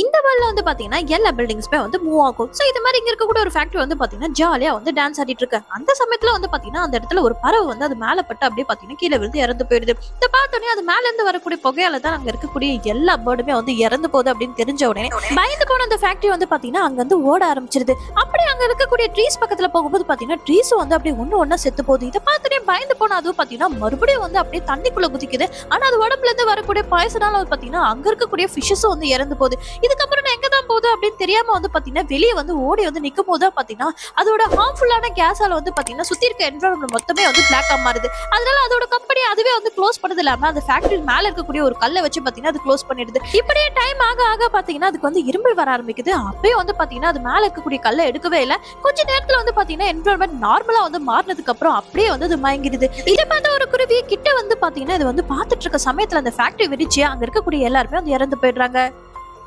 இந்த வேர்ல்ட்ல வந்து பாத்தீங்கன்னா எல்லா பில்டிங்ஸ்மே வந்து மூவ் ஆகும். சோ இது மாதிரி இங்க இருக்கக்கூடிய ஒரு ஃபேக்டரி வந்து பாத்தீங்கன்னா ஜாலியா வந்து டான்ஸ் ஆடிட்டு இருக்கு. அந்த சமயத்துல வந்து பாத்தீங்கன்னா அந்த இடத்துல ஒரு பறவை வந்து அது மேல பட்டு அப்படியே பாத்தீங்கன்னா கீழே விழுந்து இறந்து போயிடுது. இதை பார்த்தோன்னே அது மேல இருந்து வரக்கூடிய புகையால தான் அங்க இருக்கக்கூடிய எல்லா பேர்டுமே வந்து இறந்து போகுது அப்படின்னு தெரிஞ்ச உடனே பயந்து போன அந்த ஃபேக்டரி வந்து பாத்தீங்கன்னா அங்க வந்து ஓட ஆரம்பிச்சிருது. அப்படியே அங்க இருக்கக்கூடிய ட்ரீஸ் பக்கத்துல போகும்போது பாத்தீங்கன்னா ட்ரீஸ் வந்து அப்படியே ஒண்ணு செத்து போகுது. இதை பார்த்தோன்னே பயந்து போன அதுவும் பாத்தீங்கன்னா மறுபடியும் வந்து அப்படியே தண்ணிக்குள்ள குதிக்குது. ஆனா அது உடம்புல இருந்து வரக்கூடிய பாய்சனால பாத்தீங்கன்னா அங்க இருக்கக்கூடிய ஃபிஷஸும் வந்து இறந்து போகுது. இதுக்கப்புறம் நான் எங்க தான் போகுது அப்படின்னு தெரியாம வந்து பாத்தீங்கன்னா வெளியே வந்து ஓடி வந்து நிக்கும் போது பாத்தீங்கன்னா அதோட ஹார்ம்ஃபுல்லான கேஸால வந்து பாத்தீங்கன்னா சுத்தி இருக்க என்விரான்மெண்ட் மொத்தமே வந்து பிளாக்கா மாறுது. அதனால அதோட கம்பெனி அதுவே வந்து க்ளோஸ் பண்ணது இல்லாம அந்த ஃபேக்டரி மேல இருக்கக்கூடிய ஒரு கல்லை வச்சு பாத்தீங்கன்னா அது க்ளோஸ் பண்ணிடுது. இப்படியே டைம் ஆக ஆக பாத்தீங்கன்னா அதுக்கு வந்து இரும்பல் வர ஆரம்பிக்குது. அப்பயே வந்து பாத்தீங்கன்னா அது மேல இருக்கக்கூடிய கல்லை எடுக்கவே இல்லை. கொஞ்ச நேரத்துல வந்து பாத்தீங்கன்னா என்விரான்மெண்ட் நார்மலா வந்து மாறினதுக்கு அப்புறம் அப்படியே வந்து அது மயங்கிடுது. இதை பார்த்த ஒரு குருவி கிட்ட வந்து பாத்தீங்கன்னா இது வந்து பாத்துட்டு இருக்க சமயத்துல அந்த ஃபேக்டரி வெடிச்சு அங்க இருக்கக்கூடிய எல்லாருமே வந்து இறந்து போயிடுறாங்க.